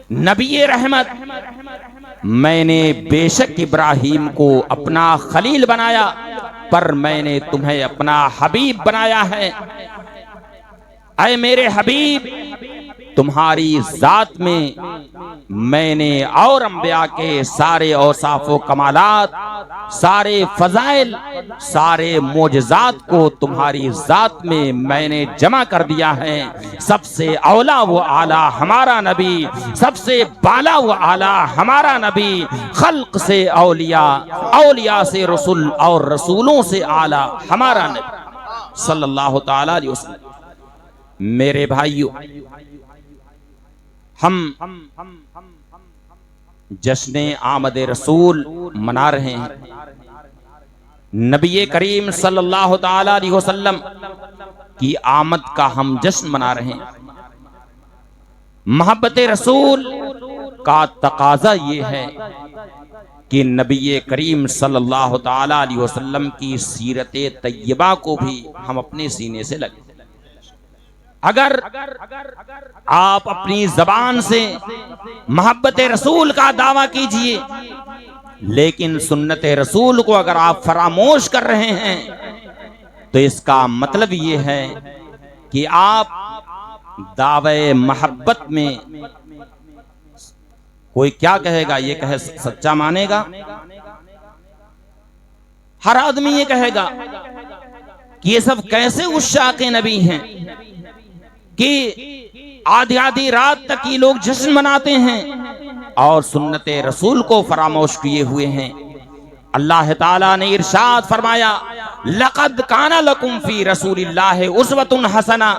نبی رحمت، میں نے بے شک ابراہیم کو اپنا خلیل بنایا پر میں نے تمہیں اپنا حبیب بنایا ہے۔ اے میرے حبیب، تمہاری ذات میں نے اور انبیاء کے سارے اوصاف و کمالات، سارے فضائل، سارے معجزات کو تمہاری ذات میں نے جمع کر دیا ہے۔ سب سے اولا و اعلی ہمارا نبی، سب سے بالا و اعلی ہمارا نبی، خلق سے اولیاء، اولیاء سے رسول اور رسولوں سے اعلی ہمارا نبی صلی اللہ تعالی علیہ وسلم۔ میرے بھائیو، ہم جشن آمد رسول منا رہے ہیں۔ نبی کریم صلی اللہ تعالی علیہ وسلم کی آمد کا ہم جشن منا رہے ہیں۔ محبت رسول کا تقاضا یہ ہے کہ نبی کریم صلی اللہ تعالی علیہ وسلم کی سیرت طیبہ کو بھی ہم اپنے سینے سے لگیں۔ اگر آپ اپنی زبان سے محبت رسول کا دعویٰ کیجئے لیکن سنت رسول کو اگر آپ فراموش کر رہے ہیں تو اس کا مطلب یہ ہے کہ آپ دعوی محبت میں، کوئی کیا کہے گا، یہ کہے سچا مانے گا؟ ہر آدمی یہ کہے گا کہ یہ سب کیسے عشاق نبی ہیں کہ آدھی آدھی رات تک یہ لوگ جشن مناتے ہیں اور سنت رسول کو فراموش کیے ہوئے ہیں۔ اللہ تعالیٰ نے ارشاد فرمایا، لَقَدْ كَانَ لَكُمْ فِي رَسُولِ اللَّهِ أُسْوَةٌ حَسَنَةٌ،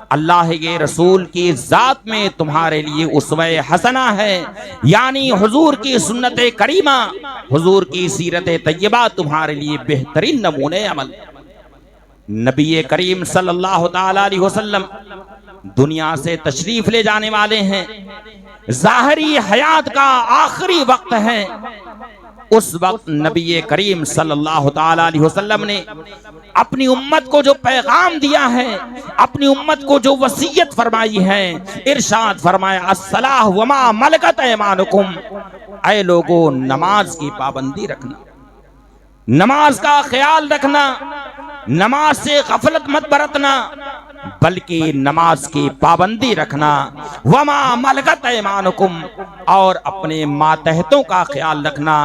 اللہ کے رسول کی ذات میں تمہارے لیے اسوہ حسنہ ہے، یعنی حضور کی سنت کریمہ، حضور کی سیرت طیبہ تمہارے لیے بہترین نمونے عمل۔ نبی کریم صلی اللہ تعالی علیہ وسلم دنیا سے تشریف لے جانے والے ہیں، ظاہری حیات کا آخری وقت ہے۔ اس وقت نبی کریم صلی اللہ تعالی علیہ وسلم نے اپنی امت کو جو پیغام دیا ہے، اپنی امت کو جو وصیت فرمائی ہے، ارشاد فرمایا، الصلاۃ وما ملکت ایمانکم، اے لوگو نماز کی پابندی رکھنا، نماز کا خیال رکھنا، نماز سے غفلت مت برتنا بلکہ نماز کی پابندی رکھنا، وما ملکت ایمانکم، اور اپنے ماتحتوں کا خیال رکھنا۔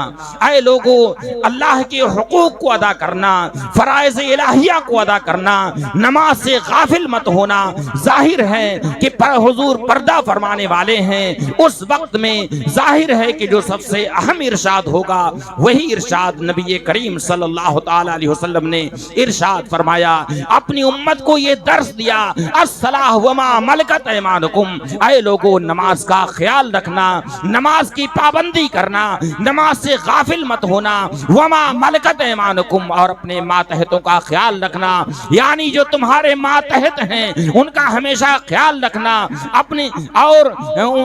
اے لوگو، اللہ کے حقوق کو ادا کرنا، فرائض الہیہ کو ادا کرنا، نماز سے غافل مت ہونا۔ ظاہر ہے کہ حضور پردہ فرمانے والے ہیں، اس وقت میں ظاہر ہے کہ جو سب سے اہم ارشاد ہوگا وہی ارشاد نبی کریم صلی اللہ تعالی علیہ وسلم نے ارشاد فرمایا، اپنی امت کو یہ درس دیا، الصلاۃ وما ملکت ایمانکم، اے لوگو نماز کا خیال رکھنا، نماز کی پابندی کرنا، نماز سے غافل مت ہونا، وما ملکت ایمانکم، اور اپنے ماتحتوں کا خیال رکھنا، یعنی جو تمہارے ماتحت ہیں ان کا ہمیشہ خیال رکھنا، اپنے اور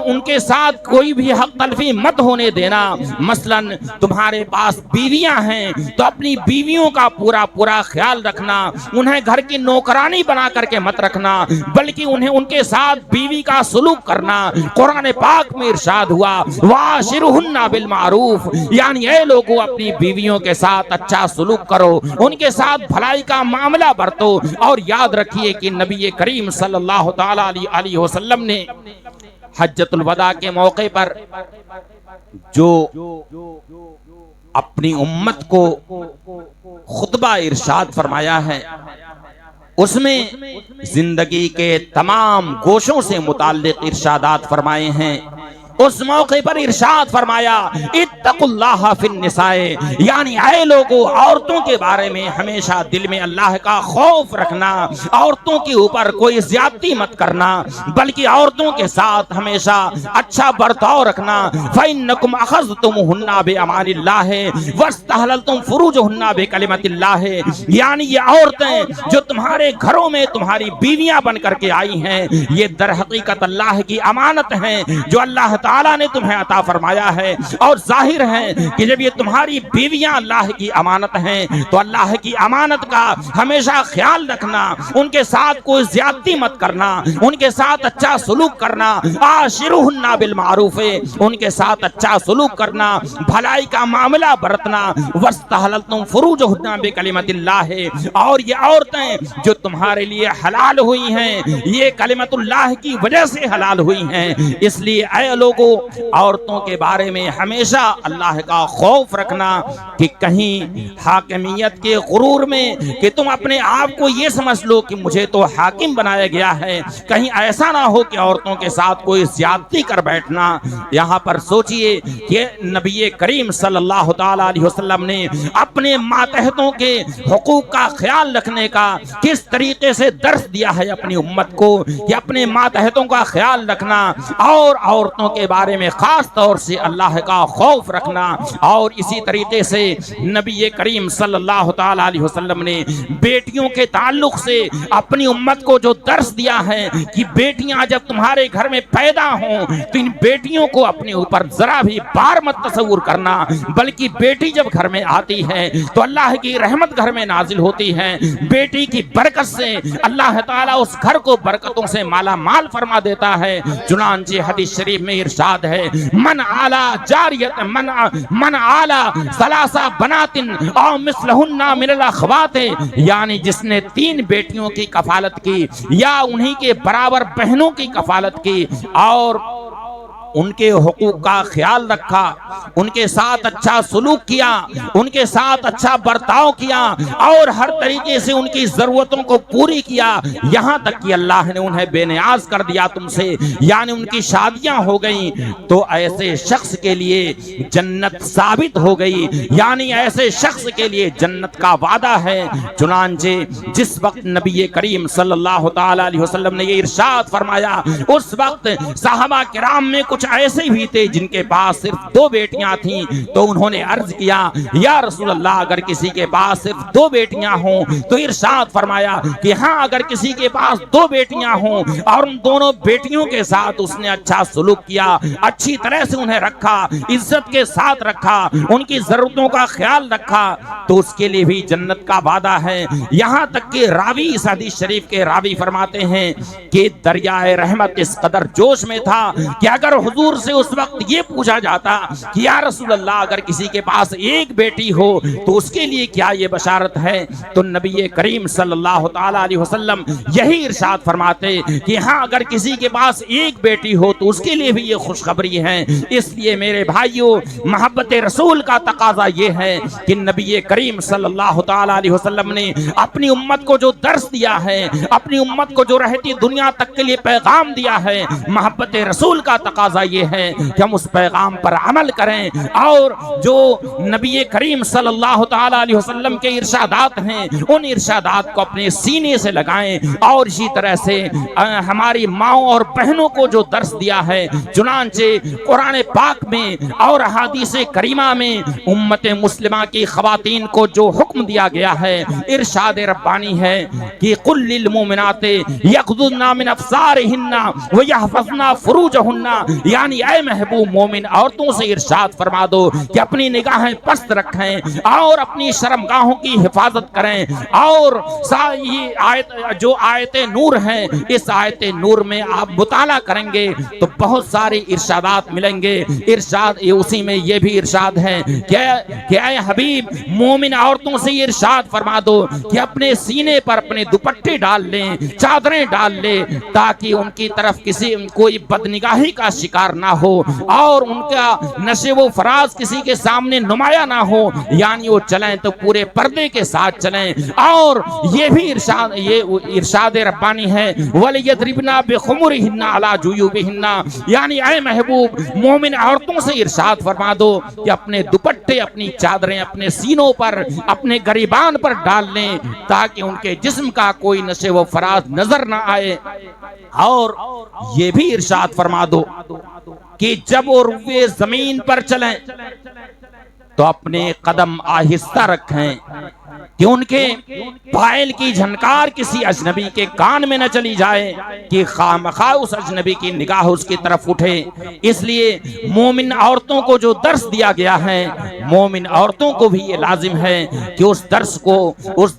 ان کے ساتھ کوئی بھی حق تلفی مت ہونے دینا۔ مثلا تمہارے پاس بیویاں ہیں تو اپنی بیویوں کا پورا خیال رکھنا، انہیں گھر کی نوکرانی بنا کر کے مت رکھنا بلکہ انہیں ان کے ساتھ بیوی کا سلوک کرنا۔ قرآن پاک میں ارشاد ہوا، وَعَاشِرُهُنَّ بِالْمَعْرُوفِ، یعنی اے لوگوں اپنی بیویوں کے ساتھ اچھا سلوک کرو، ان کے ساتھ بھلائی کا معاملہ برتو۔ اور یاد رکھیے کہ نبی کریم صلی اللہ تعالی علیہ وسلم نے حجۃ الوداع کے موقع پر جو اپنی امت کو خطبہ ارشاد فرمایا ہے، اس میں زندگی کے تمام گوشوں سے متعلق ارشادات فرمائے ہیں۔ اس موقع پر ارشاد فرمایا، اتقوا اللہ فی النساء، یعنی اے لوگوں عورتوں کے بارے میں ہمیشہ دل میں اللہ کا خوف رکھنا، عورتوں کے اوپر کوئی زیادتی مت کرنا بلکہ عورتوں کے ساتھ ہمیشہ اچھا برتاؤ رکھنا۔ فإنکم اخذتموہن بأمان اللہ واستحللتم فروجہن بکلمۃ اللہ، یعنی یہ عورتیں جو تمہارے گھروں میں تمہاری بیویاں بن کر کے آئی ہیں، یہ در حقیقت اللہ کی امانت ہیں جو اللہ تعالیٰ نے تمہیں عطا فرمایا ہے، اور ظاہر ہے کہ جب یہ تمہاری بیویاں اللہ کی امانت ہیں تو اللہ کی امانت کا ہمیشہ خیال رکھنا، ان کے ساتھ کوئی زیادتی مت کرنا، ان کے ساتھ اچھا سلوک کرنا، عاشروہن بالمعروف، ان کے ساتھ اچھا سلوک کرنا، بھلائی کا معاملہ برتنا، واستحللتم فروجہن بکلمۃ اللہ، اور یہ عورتیں جو تمہارے لیے حلال ہوئی ہیں یہ کلمت اللہ کی وجہ سے حلال ہوئی ہیں، اس لیے اے لوگوں عورتوں کے بارے میں ہمیشہ اللہ کا خوف رکھنا کہ کہیں حاکمیت کے غرور میں کہ تم اپنے آپ کو یہ سمجھ لو کہ مجھے تو حاکم بنایا گیا ہے، کہیں ایسا نہ ہو کہ عورتوں کے ساتھ کوئی زیادتی کر بیٹھنا۔ یہاں پر سوچئے کہ نبی کریم صلی اللہ تعالی علیہ وسلم نے اپنے ماتحتوں کے حقوق کا خیال رکھنے کا کس طریقے سے درس دیا ہے اپنی امت کو کہ اپنے ماتحتوں کا خیال رکھنا اور عورتوں کے بارے میں خاص طور سے اللہ کا خوف رکھنا، اور اسی طریقے سے نبی کریم صلی اللہ تعالی علیہ وسلم نے بیٹیوں کے تعلق سے اپنی امت کو جو درس دیا ہے کہ بیٹیاں جب تمہارے گھر میں پیدا ہوں تو ان بیٹیوں کو اپنے اوپر ذرا بھی بار مت تصور کرنا، بلکہ بیٹی جب گھر میں آتی ہے تو اللہ کی رحمت گھر میں نازل ہوتی ہے، بیٹی کی برکت سے اللہ تعالیٰ اس گھر کو برکتوں سے مالا مال فرما دیتا ہے۔ چنانچہ حدیث شریف میں ارشاد ہے من عالی جاریت من عالی ثلاثہ بنات او مثلہن من الاخوات، یعنی جس نے 3 بیٹیوں کی کفالت کی یا انہی کے برابر بہنوں کی کفالت کی اور ان کے حقوق کا خیال رکھا، ان کے ساتھ اچھا سلوک کیا، ان کے ساتھ اچھا برتاؤ کیا اور ہر طریقے سے ان کی ضرورتوں کو پوری کیا، یہاں تک کہ اللہ نے انہیں بے نیاز کر دیا تم سے، یعنی ان کی شادیاں ہو گئیں، تو ایسے شخص کے لیے جنت ثابت ہو گئی، یعنی ایسے شخص کے لیے جنت کا وعدہ ہے۔ چنانچہ جس وقت نبی کریم صلی اللہ تعالی علیہ وسلم نے یہ ارشاد فرمایا، اس وقت صحابہ کرام میں کچھ ایسے بھی تھے جن کے پاس صرف 2 بیٹیاں تھیں، تو انہوں نے عرض کیا یا رسول اللہ اگر کسی کے پاس صرف 2 بیٹیاں ہوں تو ارشاد فرمایا کہ ہاں اگر کسی کے پاس 2 بیٹیاں ہوں اور ان دونوں بیٹیوں کے ساتھ اس نے اچھا سلوک کیا، اچھی طرح سے انہیں رکھا، عزت کے ساتھ رکھا، ان کی ضرورتوں کا خیال رکھا، تو اس کے لیے بھی جنت کا وعدہ ہے۔ یہاں تک کہ راوی اس حدیث شریف کے راوی فرماتے ہیں کہ دریائے رحمت اس قدر جوش میں تھا کہ اگر حضور سے اس وقت یہ پوچھا جاتا کہ یا رسول اللہ اگر کسی کے پاس 1 بیٹی ہو تو اس کے لیے کیا یہ بشارت ہے، تو نبی کریم صلی اللہ تعالی علیہ وسلم یہی ارشاد فرماتے کہ ہاں اگر کسی کے پاس 1 بیٹی ہو تو اس کے لیے بھی یہ خوشخبری ہے۔ اس لیے میرے بھائیوں محبت رسول کا تقاضا یہ ہے کہ نبی کریم صلی اللہ تعالی علیہ وسلم نے اپنی امت کو جو درس دیا ہے، اپنی امت کو جو رہتی دنیا تک کے لیے پیغام دیا ہے، محبت رسول کا تقاضا یہ ہے کہ ہم اس پیغام پر عمل کریں اور جو نبی کریم صلی اللہ تعالی علیہ وسلم کے ارشادات ہیں ان ارشادات کو اپنے سینے سے لگائیں، اور اسی طرح سے ہماری ماؤں اور بہنوں کو جو درس دیا ہے، چنانچہ قرآن پاک میں اور احادیث کریمہ میں امت مسلمہ کی خواتین کو جو حکم دیا گیا ہے، ارشاد ربانی ہے کہ قل للمؤمنات یغضضن من ابصارہن ویحفظن فروجہن، یعنی اے محبوب مومن عورتوں سے ارشاد فرما دو کہ اپنی نگاہیں پست رکھیں اور اپنی شرمگاہوں کی حفاظت کریں، اور یہ آیت جو آیت نور ہے، اس آیت نور میں آپ مطالعہ کریں گے تو بہت سارے ارشادات ملیں گے۔ ارشاد اسی میں یہ بھی ارشاد ہے کہ اے حبیب مومن عورتوں سے یہ ارشاد فرما دو کہ اپنے سینے پر اپنے دوپٹے ڈال لیں، چادریں ڈال لیں، تاکہ ان کی طرف کوئی بدنگاہی کا شکار نہ ہو اور ان کا نشو و فراز کسی کے سامنے نمایاں نہ ہو، یعنی وہ چلیں تو پورے پردے کے ساتھ چلیں۔ اور یہ بھی ارشاد ربانی ہے وَلْيَضْرِبْنَ بِخُمُرِهِنَّ عَلَى جُيُوبِهِنَّ، یعنی اے محبوب مومن عورتوں سے ارشاد فرما دو کہ اپنے دوپٹے اپنی چادریں اپنے سینوں پر اپنے گریبان پر ڈال لیں تاکہ ان کے جسم کا کوئی نشو و فراز نظر نہ آئے۔ اور یہ بھی ارشاد فرما دو کہ جب وہ روئے زمین پر چلیں تو اپنے قدم آہستہ رکھیں، کہ ان کے پائل کی جھنکار کسی اجنبی کے کان میں نہ چلی جائے کہ خواہ اس اجنبی کی نگاہ اس کی طرف اٹھے۔ اس لیے مومن عورتوں کو جو درس دیا گیا ہے، مومن عورتوں کو بھی یہ لازم ہے کہ اس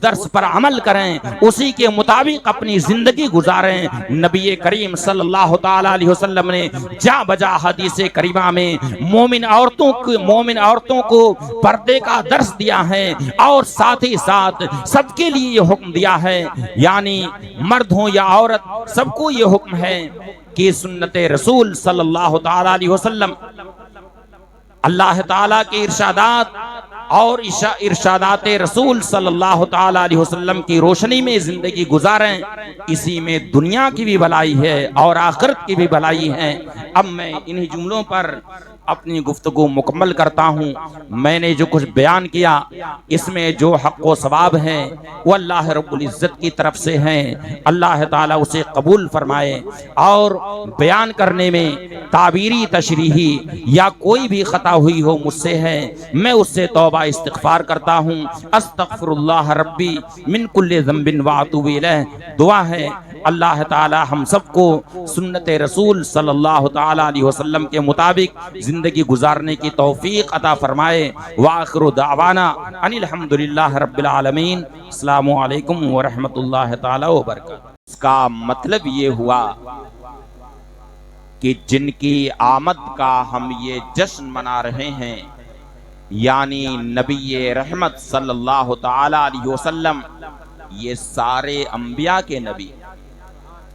درس پر عمل کریں، اسی کے مطابق اپنی زندگی گزاریں۔ نبی کریم صلی اللہ تعالی علیہ وسلم نے جا بجا حدیث کریمہ میں مومن عورتوں کو پردے کا درس دیا ہے، اور ساتھ ہی ساتھ سب کے لیے یہ حکم دیا ہے، یعنی مرد ہوں یا عورت، سب کو یہ حکم ہے کہ سنت رسول صلی اللہ تعالی علیہ وسلم، اللہ تعالیٰ کے ارشادات اور ارشادات رسول صلی اللہ تعالی علیہ وسلم کی روشنی میں زندگی گزاریں۔ اسی میں دنیا کی بھی بھلائی ہے اور آخرت کی بھی بھلائی ہے۔ اب میں انہی جملوں پر اپنی گفتگو مکمل کرتا ہوں۔ میں نے جو کچھ بیان کیا، اس میں جو حق و ثواب ہے وہ اللہ رب العزت کی طرف سے ہیں، اللہ تعالیٰ اسے قبول فرمائے، اور بیان کرنے میں تعبیری تشریحی یا کوئی بھی خطا ہوئی ہو مجھ سے ہے، میں اس سے توبہ استغفار کرتا ہوں۔ استغفر اللہ ربی من کل ذنب واتوب الیہ۔ دعا ہے اللہ تعالی ہم سب کو سنت رسول صلی اللہ تعالی علیہ وسلم کے مطابق زندگی گزارنے کی توفیق عطا فرمائے۔ وآخر دعوانا ان الحمدللہ رب العالمین۔ السلام علیکم ورحمۃ اللہ تعالی وبرکاتہ۔ اس کا مطلب یہ ہوا کہ جن کی آمد کا ہم یہ جشن منا رہے ہیں، یعنی نبی رحمت صلی اللہ تعالی علیہ وسلم، یہ سارے انبیاء کے نبی،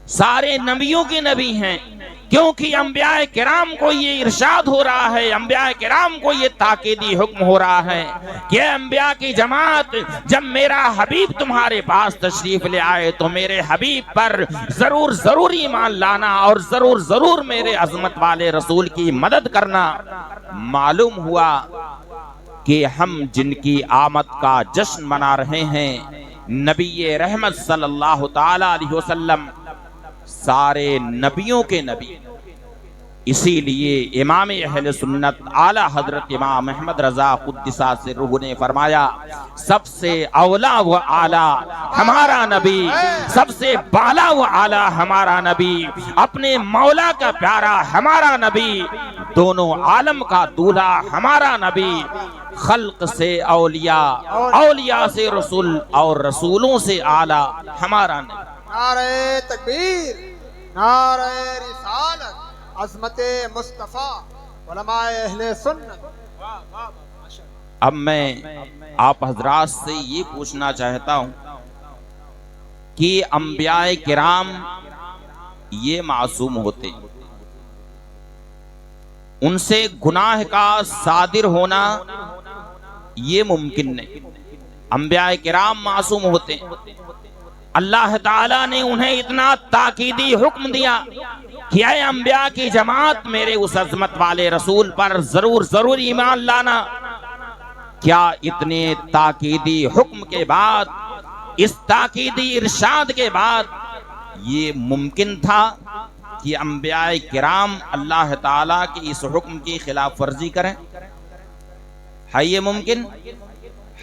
سارے نبیوں کے نبی ہیں، کیونکہ انبیاء کرام کو یہ ارشاد ہو رہا ہے، انبیاء کرام کو یہ تاکیدی حکم ہو رہا ہے کہ اے انبیاء کی جماعت، جب میرا حبیب تمہارے پاس تشریف لے آئے تو میرے حبیب پر ضرور ایمان لانا، اور ضرور میرے عظمت والے رسول کی مدد کرنا۔ معلوم ہوا کہ ہم جن کی آمد کا جشن منا رہے ہیں، نبی رحمت صلی اللہ تعالی علیہ وسلم، سارے نبیوں کے نبی۔ اسی لیے امام اہل سنت اعلی حضرت امام احمد رضا قدسہ سرہ نے فرمایا، سب سے اولا و اعلی ہمارا نبی، سب سے بالا و اعلی ہمارا نبی، اپنے مولا کا پیارا ہمارا نبی، دونوں عالم کا دولہا ہمارا نبی، خلق سے اولیاء، اولیاء سے رسول، اور رسولوں سے اعلی ہمارا نبی۔ نعرہ تکبیر، نعرہ رسالت، عظمت مصطفیٰ، علماء اہل سنت۔ اب میں آپ حضرات سے یہ پوچھنا چاہتا ہوں کہ انبیاء کرام یہ معصوم ہوتے، ان سے گناہ کا صادر ہونا یہ ممکن نہیں۔ انبیاء کرام معصوم ہوتے، اللہ تعالیٰ نے انہیں اتنا تاکیدی حکم دیا کہ اے انبیاء کی جماعت، میرے اس عظمت والے رسول پر ضرور ایمان لانا۔ کیا اتنے تاکیدی حکم کے بعد، اس تاکیدی ارشاد کے بعد، یہ ممکن تھا کہ انبیاء کرام اللہ تعالیٰ کے اس حکم کی خلاف ورزی کریں؟ ہے یہ ممکن؟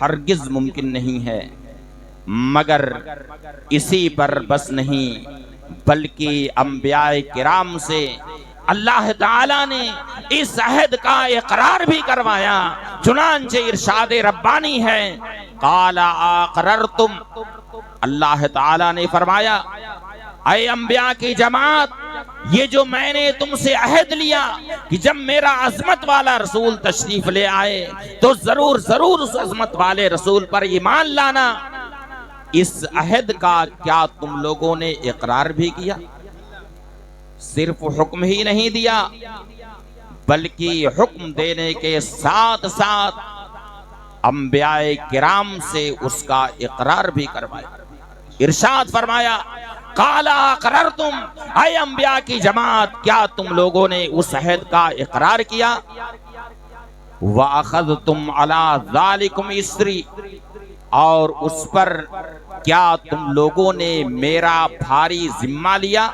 ہرگز ممکن نہیں ہے۔ مگر اسی پر بس نہیں، بلکہ انبیاء کرام سے اللہ تعالیٰ نے اس عہد کا اقرار بھی کروایا۔ چنانچہ ارشاد ربانی ہے، قال اقررتم، اللہ تعالیٰ نے فرمایا اے انبیاء کی جماعت، یہ جو میں نے تم سے عہد لیا کہ جب میرا عظمت والا رسول تشریف لے آئے تو ضرور اس عظمت والے رسول پر ایمان لانا، اس عہد کا کیا تم لوگوں نے اقرار بھی کیا؟ صرف حکم ہی نہیں دیا، بلکہ حکم دینے کے ساتھ ساتھ انبیاء کرام سے اس کا اقرار بھی کروایا۔ ارشاد فرمایا، قال اقررتم، اے انبیاء کی جماعت، کیا تم لوگوں نے اس عہد کا اقرار کیا؟ وَأَخَذْتُمْ عَلَى ذَلِكُمْ إِسْرِي، اور اس پر کیا تم لوگوں نے میرا بھاری ذمہ لیا؟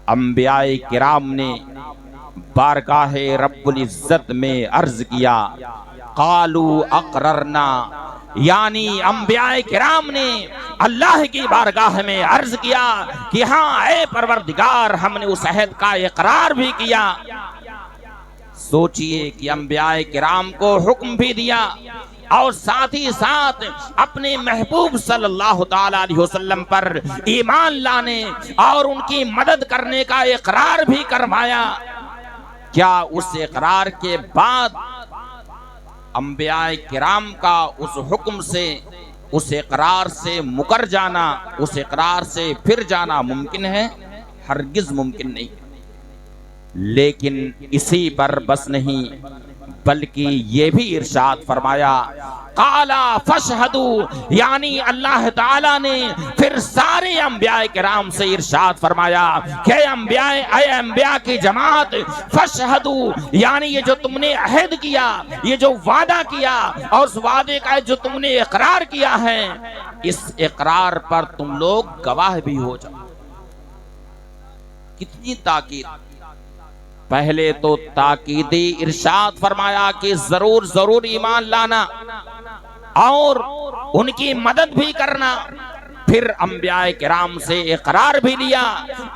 انبیاء کرام نے بارگاہ رب العزت میں عرض کیا، قالوا اقررنا، یعنی انبیاء کرام نے اللہ کی بارگاہ میں عرض کیا کہ ہاں اے پروردگار، ہم نے اس عہد کا اقرار بھی کیا۔ سوچئے کہ انبیاء کرام کو حکم بھی دیا اور ساتھ ہی ساتھ اپنے محبوب صلی اللہ تعالی علیہ وسلم پر ایمان لانے اور ان کی مدد کرنے کا اقرار بھی کروایا۔ کیا اس اقرار کے بعد انبیاء کرام کا اس حکم سے، اس اقرار سے مکر جانا، اس اقرار سے پھر جانا ممکن ہے؟ ہرگز ممکن نہیں۔ لیکن اسی پر بس نہیں، بلکہ یہ بھی ارشاد فرمایا قالا فاشہدوا، یعنی اللہ تعالیٰ نے پھر سارے انبیاء کرام سے ارشاد فرمایا کہ اے انبیاء کی جماعت فاشہدوا، یعنی یہ جو تم نے عہد کیا، یہ جو وعدہ کیا اور اس وعدے کا جو تم نے اقرار کیا ہے، اس اقرار پر تم لوگ گواہ بھی ہو جاؤ۔ کتنی تاکید! پہلے تو تاکیدی ارشاد فرمایا کہ ضرور ضرور ایمان لانا اور ان کی مدد بھی کرنا، پھر انبیاء کرام سے اقرار بھی لیا،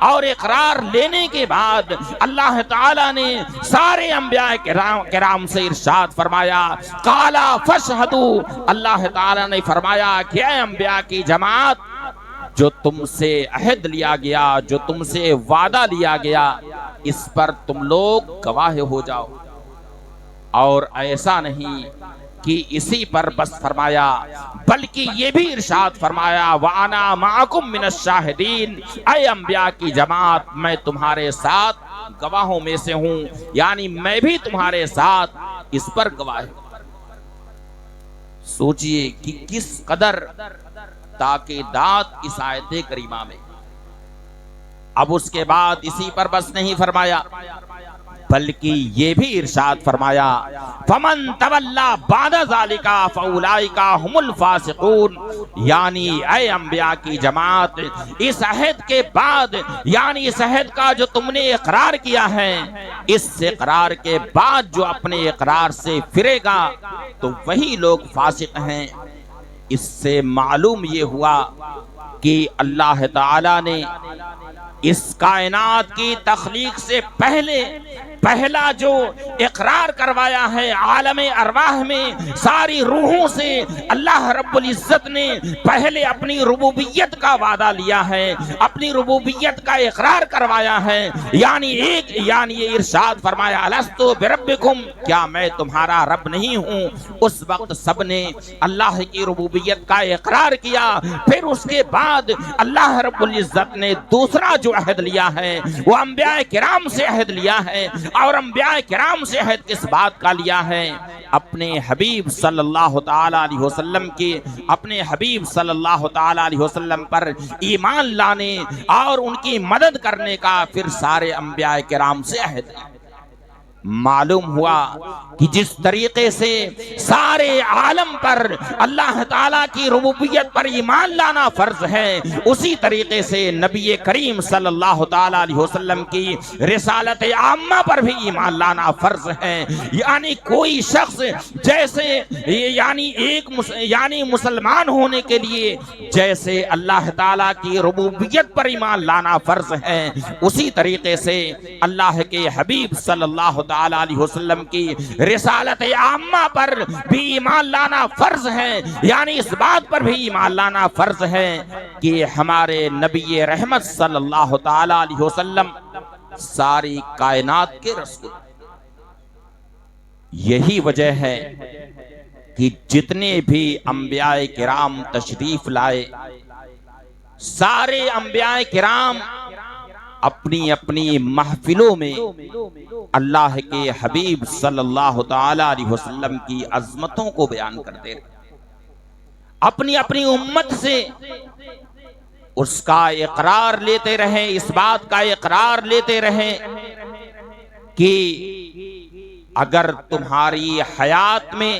اور اقرار لینے کے بعد اللہ تعالیٰ نے سارے انبیاء کرام سے ارشاد فرمایا قالا فاشہدوا، اللہ تعالیٰ نے فرمایا کہ اے انبیاء کی جماعت، جو تم سے عہد لیا گیا، جو تم سے وعدہ لیا گیا، اس پر تم لوگ گواہ ہو جاؤ۔ اور ایسا نہیں کہ اسی پر بس فرمایا، بلکہ یہ بھی ارشاد فرمایا وَأَنَا مَعَكُمْ مِنَ الشَّاهِدِينَ، اے انبیاء کی جماعت، میں تمہارے ساتھ گواہوں میں سے ہوں، یعنی میں بھی تمہارے ساتھ اس پر گواہ ہوں۔ سوچئے کہ کس قدر تاکیدات اس آیت کریمہ میں۔ اب اس کے بعد اسی پر بس نہیں فرمایا، بلکہ یہ بھی ارشاد فرمایا فَمَن تَوَلَّى بَعْدَ ذَلِكَ فَأُولَئِكَ هُمُ الْفَاسِقُونَ، یعنی اے انبیاء کی جماعت، اس عہد کے بعد، یعنی اس عہد کا جو تم نے اقرار کیا ہے، اس اقرار کے بعد جو اپنے اقرار سے پھرے گا تو وہی لوگ فاسق ہیں۔ اس سے معلوم یہ ہوا کہ اللہ تعالیٰ نے اس کائنات کی تخلیق سے پہلا جو اقرار کروایا ہے عالم ارواح میں ساری روحوں سے، اللہ رب العزت نے پہلے اپنی ربوبیت کا وعدہ لیا ہے، اپنی ربوبیت کا اقرار کروایا ہے، یعنی یہ ارشاد فرمایا الست بربکم، کیا میں تمہارا رب نہیں ہوں؟ اس وقت سب نے اللہ کی ربوبیت کا اقرار کیا۔ پھر اس کے بعد اللہ رب العزت نے دوسرا جو عہد لیا ہے وہ انبیاء کرام سے عہد لیا ہے، اور انبیاء کرام سے عہد کس بات کا لیا ہے؟ اپنے حبیب صلی اللہ تعالی علیہ وسلم کی، اپنے حبیب صلی اللہ تعالی علیہ وسلم پر ایمان لانے اور ان کی مدد کرنے کا پھر سارے انبیاء کرام سے عہد لیا۔ معلوم ہوا کہ جس طریقے سے سارے عالم پر اللہ تعالیٰ کی ربوبیت پر ایمان لانا فرض ہے، اسی طریقے سے نبی کریم صلی اللہ تعالیٰ علیہ وسلم کی رسالت عامہ پر بھی ایمان لانا فرض ہے۔ یعنی کوئی شخص جیسے یعنی مسلمان ہونے کے لیے جیسے اللہ تعالیٰ کی ربوبیت پر ایمان لانا فرض ہے، اسی طریقے سے اللہ کے حبیب صلی اللہ تعالیٰ علیہ وسلم کی رسالت عامہ پر بھی ایمان لانا فرض ہے، یعنی اس بات پر بھی ایمان لانا فرض ہے کہ ہمارے نبی رحمت صلی اللہ تعالی علیہ وسلم ساری کائنات کے رسول۔ یہی وجہ ہے کہ جتنے بھی انبیاء کرام تشریف لائے، سارے انبیاء کرام اپنی اپنی محفلوں میں اللہ کے حبیب صلی اللہ تعالی علیہ وسلم کی عظمتوں کو بیان کرتے رہے، اپنی اپنی امت سے اس کا اقرار لیتے رہے، اس بات کا اقرار لیتے رہے کہ اگر تمہاری حیات میں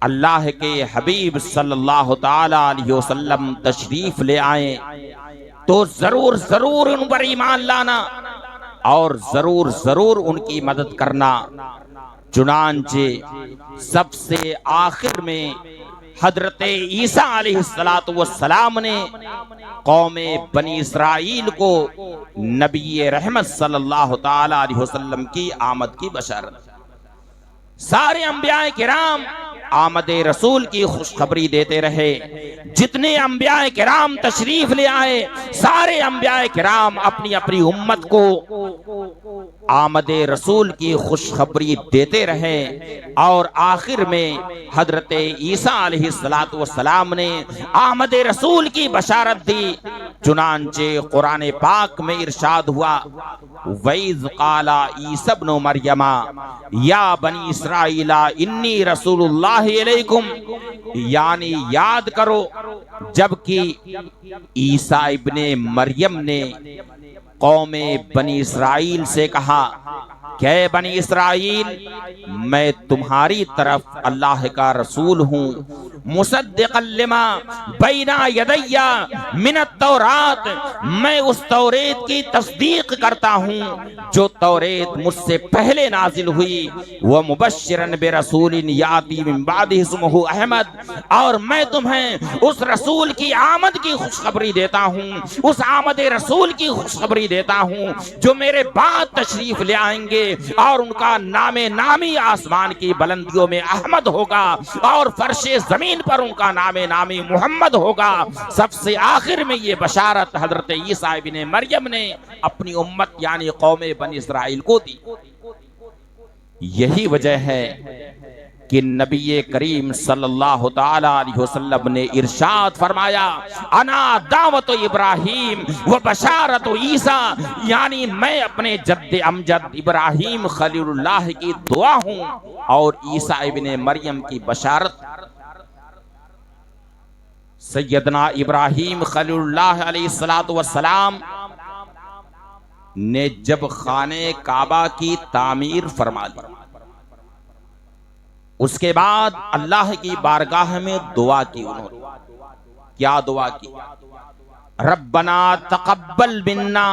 اللہ کے حبیب صلی اللہ تعالی علیہ وسلم تشریف لے آئیں تو ضرور ضرور ان پر ایمان لانا اور ضرور ضرور ان کی مدد کرنا۔ چنانچہ سب سے آخر میں حضرت عیسیٰ علیہ السلام نے قوم بنی اسرائیل کو نبی رحمت صلی اللہ تعالی علیہ وسلم کی آمد کی بشارت۔ سارے انبیاء کرام آمد رسول کی خوشخبری دیتے رہے، جتنے انبیاء کرام تشریف لے آئے سارے انبیاء کرام اپنی اپنی امت کو آمد رسول کی خوشخبری دیتے رہے، اور آخر میں حضرت عیسیٰ علیہ السلام نے آمد رسول کی بشارت دی۔ چنانچہ قرآن پاک میں ارشاد ہوا وَإِذْ قَالَ عِيسَى ابْنُ مَرْيَمَ يَا بَنِي إِسْرَائِيلَ إِنِّي رَسُولُ اللَّهِ إِلَيْكُمْ، یعنی یاد کرو جبکہ عیسیٰ ابن مریم نے قوم بنی اسرائیل سے کہا کہ بنی اسرائیل میں تمہاری طرف اللہ کا رسول ہوں، مصدقا لما بین یدی من التورات، میں اس توریت کی تصدیق کرتا ہوں جو توریت مجھ سے پہلے نازل ہوئی، ومبشرا برسول یاتی من بعدہ اسمہ احمد، اور میں تمہیں اس رسول کی آمد کی خوشخبری دیتا ہوں، اس آمد رسول کی خوشخبری دیتا ہوں جو میرے بعد تشریف لے آئیں گے، اور ان کا نام نامی آسمان کی بلندیوں میں احمد ہوگا، اور فرش زمین پر ان کا نام نامی محمد ہوگا۔ سب سے آخر میں یہ بشارت حضرت عیسیٰ ابن مریم نے اپنی امت یعنی قوم بنی اسرائیل کو دی۔ یہی وجہ ہے کہ نبی کریم صلی اللہ تعالی علیہ وسلم نے ارشاد فرمایا انا دعوت ابراہیم و بشارت عیسیٰ، یعنی میں اپنے جد امجد ابراہیم خلیل اللہ کی دعا ہوں اور عیسیٰ ابن مریم کی بشارت۔ سیدنا ابراہیم خلیل اللہ علیہ السلام نے جب خانہ کعبہ کی تعمیر فرما لی، اس کے بعد اللہ کی بارگاہ میں دعا کی۔ انہوں نے کیا دعا کی؟ ربنا تقبل منا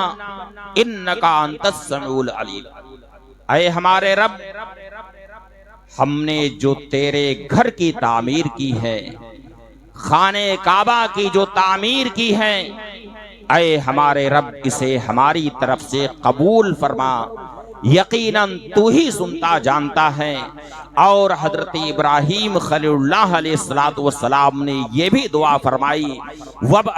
انکا انت السمیع العلیم، اے ہمارے رب ہم نے جو تیرے گھر کی تعمیر کی ہے، خانہ کعبہ کی جو تعمیر کی ہے، اے ہمارے رب اسے ہماری طرف سے قبول فرما، یقیناً تو ہی سنتا جانتا ہے۔ اور حضرت ابراہیم خلیل اللہ علیہ السلام نے یہ بھی دعا فرمائی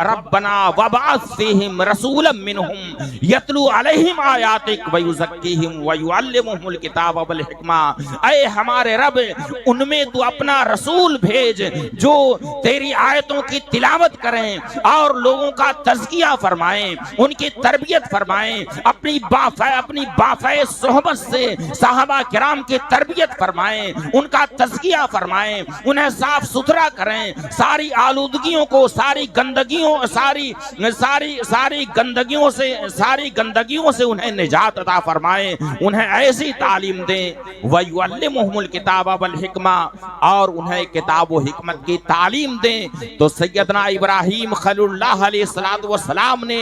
ربنا وابعث فیہم رسولا منہم یتلو علیہم آیاتک ویزکیہم ویعلمہم الکتاب والحکمہ، اے ہمارے رب ان میں تو اپنا رسول بھیج جو تیری آیتوں کی تلاوت کریں اور لوگوں کا تزکیہ فرمائیں، ان کی تربیت فرمائیں، اپنی بافیض صحبت سے صحابہ کرام کی تربیت فرمائیں، ان کا تزکیہ فرمائیں، انہیں صاف ستھرا کریں، ساری آلودگیوں کو، ساری گندگیوں سے انہیں نجات عطا فرمائیں، انہیں ایسی تعلیم دیں وَيُعَلِّمُهُمُ الْكِتَابَ وَالْحِكْمَةَ، اور انہیں کتاب و حکمت کی تعلیم دیں۔ تو سیدنا ابراہیم خلیل اللہ علیہ السلام نے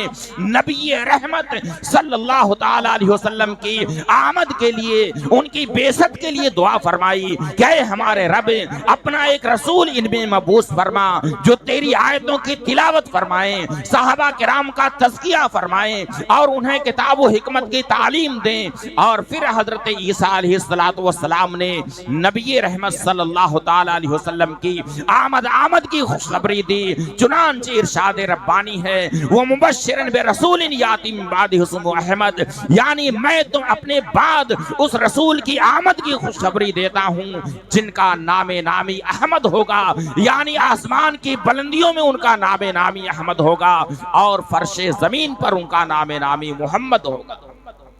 نبی رحمت صلی اللہ تعالی علیہ وسلم کی آمد کے لیے، ان کی بعثت کے لیے دعا فرمائی کہ اے ہمارے رب اپنا ایک رسول ان میں مبعوث فرما جو تیری آیتوں کی تلاوت فرمائیں، صحابہ کرام کا تزکیہ فرمائیں اور انہیں کتاب و حکمت کی تعلیم دیں۔ اور پھر حضرت عیسیٰ علیہ السلام نے نبی رحمت صلی اللہ تعالی علیہ وسلم کی آمد کی خوشخبری دی۔ چنانچہ ارشاد ربانی ہے وہ مبشرا برسول یاتی من بعدہ اسمہ احمد، یعنی میں تم اپنے بعد اس رسول کی آمد کی خوشخبری دیتا ہوں جن کا نام نامی احمد ہوگا، یعنی آسمان کی بلندیوں میں ان کا نام نامی احمد ہوگا اور فرش زمین پر ان کا نام نامی محمد ہوگا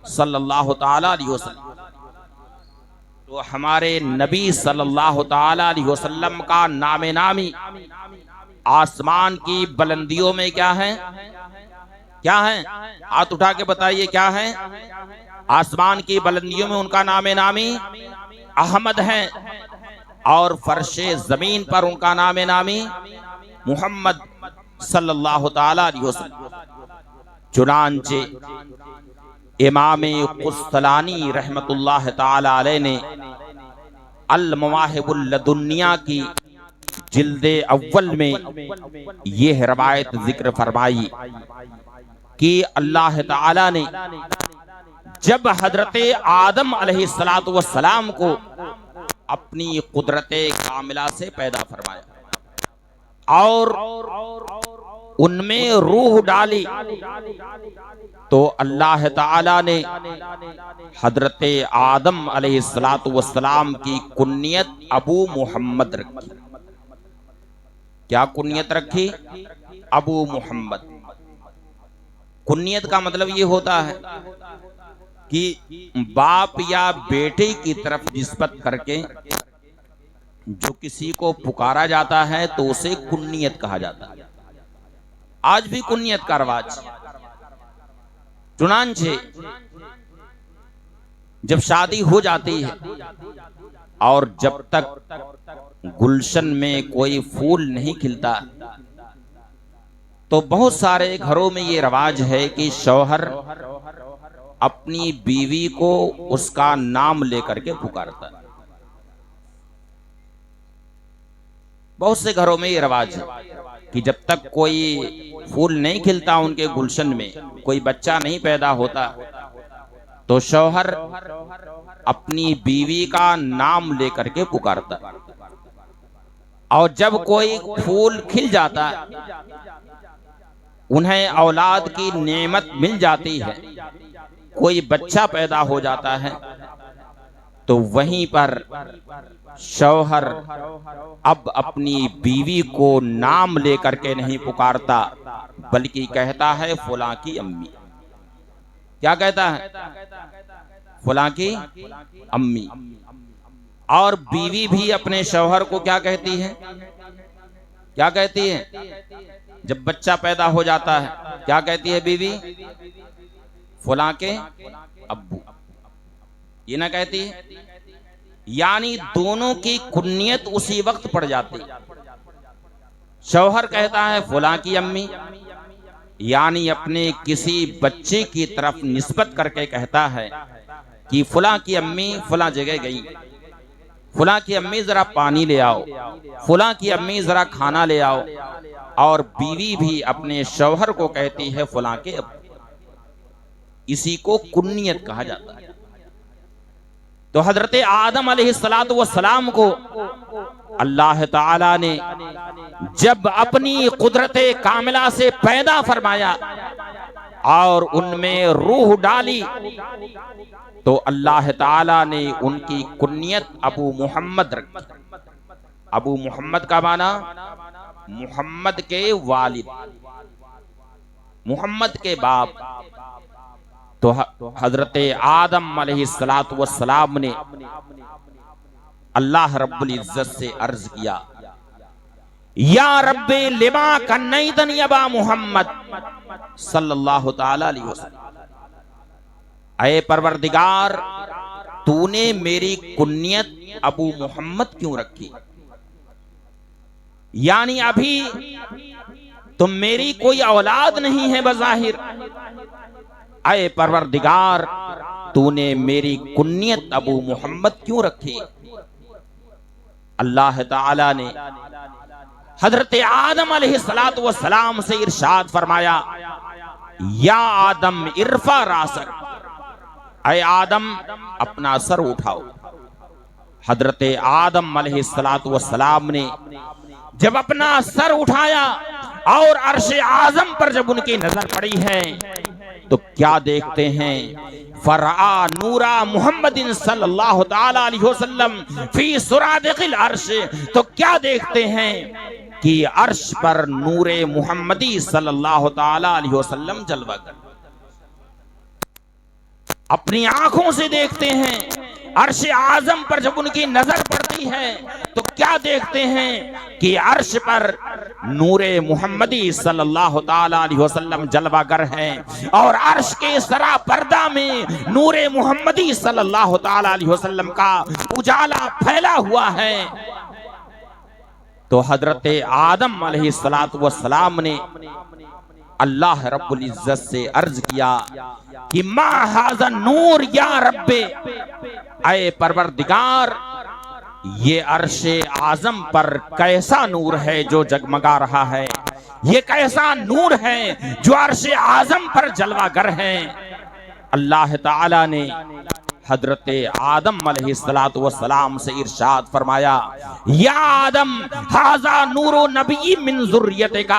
صلی اللہ تعالی علیہ وسلم۔ تو ہمارے نبی صلی اللہ تعالی علیہ وسلم کا نام نامی آسمان کی بلندیوں میں کیا ہے؟ کیا ہے؟ ہاتھ اٹھا کے بتائیے کیا ہے؟ آسمان کی بلندیوں میں ان کا نام نامی احمد ہے، اور فرش زمین پر ان کا نام نامی محمد صلی اللہ تعالی علیہ وسلم۔ چنانچہ امام قسطلانی رحمت اللہ تعالی علیہ نے المواہب اللدنیہ کی جلد اول میں یہ روایت ذکر فرمائی کہ اللہ تعالی نے جب حضرت آدم علیہ السلام کو اپنی قدرت کاملہ سے پیدا فرمایا اور ان میں روح ڈالی تو اللہ تعالی نے حضرت آدم علیہ السلام کی کنیت ابو محمد رکھی. کیا کنیت رکھی؟ ابو محمد. کنیت کا مطلب یہ ہوتا ہے کہ باپ یا بیٹے کی طرف نسبت کر کے جو کسی کو پکارا جاتا ہے تو اسے کنیت کہا جاتا ہے. آج بھی کنیت کا رواج. چنانچہ جب شادی ہو جاتی ہے اور جب تک گلشن میں کوئی پھول نہیں کھلتا تو بہت سارے گھروں میں یہ رواج ہے کہ شوہر اپنی بیوی کو اس کا نام لے کر کے پکارتا ہے. بہت سے گھروں میں یہ رواج ہے کہ جب تک کوئی پھول نہیں کھلتا ان کے گلشن میں، کوئی بچہ نہیں پیدا ہوتا، تو شوہر اپنی بیوی کا نام لے کر کے پکارتا. اور جب کوئی پھول کھل جاتا، انہیں اولاد کی نعمت مل جاتی ہے، کوئی بچہ پیدا ہو جاتا ہے، تو وہیں پر شوہر اب اپنی بیوی کو نام لے کر کے نہیں پکارتا بلکہ کہتا ہے فلاں کی امی. کیا کہتا ہے؟ فلاں کی امی. اور بیوی بھی اپنے شوہر کو کیا کہتی ہے؟ کیا کہتی ہے؟ جب بچہ پیدا ہو جاتا ہے کیا کہتی ہے بیوی؟ فلاں کے ابو. یہ نہ کہتی ہے؟ یعنی دونوں کی کنیت اسی وقت پڑ جاتی. شوہر کہتا ہے فلاں کی امی، یعنی اپنے کسی بچے کی طرف نسبت کر کے کہتا ہے کہ فلاں کی امی فلاں جگہ گئی، فلاں کی امی ذرا پانی لے آؤ، فلاں کی امی ذرا کھانا لے آؤ. اور بیوی بھی اپنے شوہر کو کہتی ہے فلاں کے ابو. اسی کو کنیت کہا جاتا ہے. تو حضرت آدم علیہ السلام کو اللہ تعالی نے جب اپنی قدرت کاملہ سے پیدا فرمایا اور ان میں روح ڈالی تو اللہ تعالی نے ان کی کنیت ابو محمد رکھی. ابو محمد کا معنی محمد کے والد، محمد کے باپ. تو حضرت آدم علیہ السلام نے اللہ رب العزت سے عرض کیا یا رب لما کنیتنی ابا محمد صلی اللہ تعالی علیہ وسلم. اے پروردگار تو نے میری کنیت ابو محمد کیوں رکھی؟ یعنی ابھی تم میری کوئی اولاد نہیں ہے بظاہر، اے پروردگار تو نے میری کنیت ابو محمد کیوں رکھی؟ اللہ تعالی نے حضرت آدم علیہ السلام سے ارشاد فرمایا یا آدم ارفع راسک، اے آدم اپنا سر اٹھاؤ. حضرت آدم علیہ السلام نے جب اپنا سر اٹھایا اور عرش اعظم پر جب ان کی نظر پڑی ہے تو کیا دیکھتے ہیں؟ فرآ نورا محمد صلی اللہ تعالی علیہ وسلم فی سرادق العرش. تو کیا دیکھتے ہیں کہ عرش پر نور محمدی صلی اللہ تعالی علیہ وسلم جلوہ کر. اپنی آنکھوں سے دیکھتے ہیں. عرش اعظم پر جب ان کی نظر پڑتی ہے تو کیا دیکھتے ہیں کہ عرش پر نور محمدی صلی اللہ تعالی علیہ وسلم جلوہ گر ہیں اور عرش کے سرا پردہ میں نور محمدی صلی اللہ تعالی علیہ وسلم کا اجالا پھیلا ہوا ہے. تو حضرت آدم علیہ السلام نے اللہ رب العزت سے عرض کیا کہ ما ھذا نور یا رب، اے پروردگار یہ عرش اعظم پر کیسا نور ہے جو جگمگا رہا ہے، یہ کیسا نور ہے جو عرش اعظم پر جلوہ گر ہے۔ اللہ تعالی نے حضرت آدم علیہ السلام سے ارشاد فرمایا، یا آدم ھذا نور نبی من ذریتک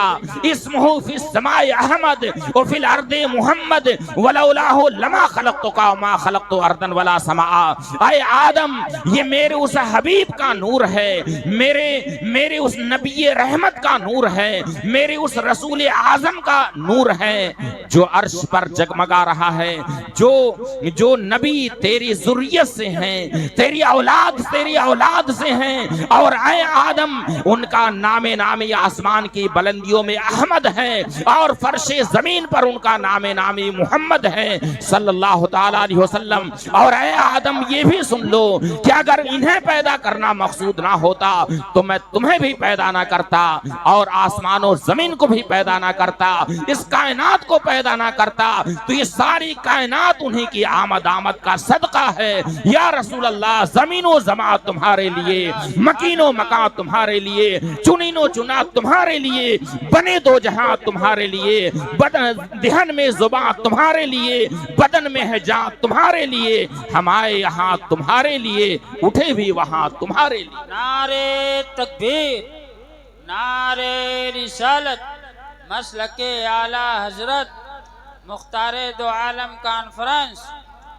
اسمہ فی السماء احمد وفی الارض محمد ولولاہ لما خلقتک وما خلقت ارضا ولا سماء۔ اے آدم، یہ میرے اس حبیب کا نور ہے، میرے اس نبی رحمت کا نور ہے، میرے اس رسول اعظم کا نور ہے جو عرش پر جگمگا رہا ہے، جو نبی تیری ذریت سے ہیں، تیری اولاد سے ہیں، اور اے آدم ان کا نامی آسمان کی بلندیوں میں احمد ہے، اور فرش زمین پر ان کا نامی محمد ہے صلی اللہ تعالی علیہ وسلم۔ اور اے آدم یہ بھی سن لو کہ اگر انہیں پیدا کرنا مقصود نہ ہوتا تو میں تمہیں بھی پیدا نہ کرتا، اور آسمان و زمین کو بھی پیدا نہ کرتا، اس کائنات کو پیدا نہ کرتا، تو یہ ساری کائنات انہیں کی آمد کا صدقہ ہے۔ یا رسول اللہ، زمین و زمان تمہارے لیے، مکین و مکان تمہارے لیے، چنین و چنات تمہارے لیے، بنے دو جہاں تمہارے لیے، دہن میں زبان تمہارے لیے، بدن میں ہے جان تمہارے لیے، ہم آئے یہاں تمہارے لیے، اٹھے بھی وہاں تمہارے لیے۔ نعرے تکبیر، نعرے رسالت، مسلک اعلی حضرت مختار دو عالم کانفرنس،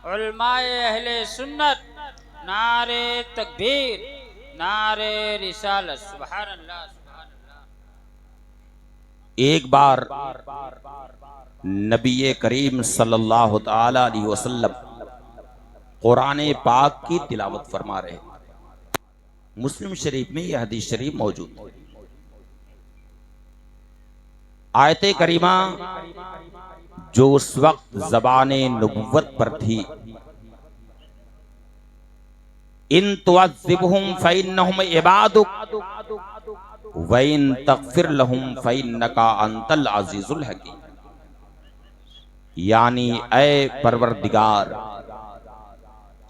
علماء اہل سنت، نعرے تکبیر، نعرے رسالت۔ سبحان اللہ، سبحان اللہ۔ ایک بار نبی کریم صلی اللہ تعالی علیہ وسلم قرآن پاک کی تلاوت فرما رہے، مسلم شریف میں یہ حدیث شریف موجود ہے۔ آیت کریمہ جو اس وقت زبان نبوت پر تھی، ان تعذبہم فإنہم عبادک وَإِن تغفر لَهُمْ فَإِنَّكَ أَنْتَ الْعَزِيزُ الْحَكِيمُ، یعنی اے پروردگار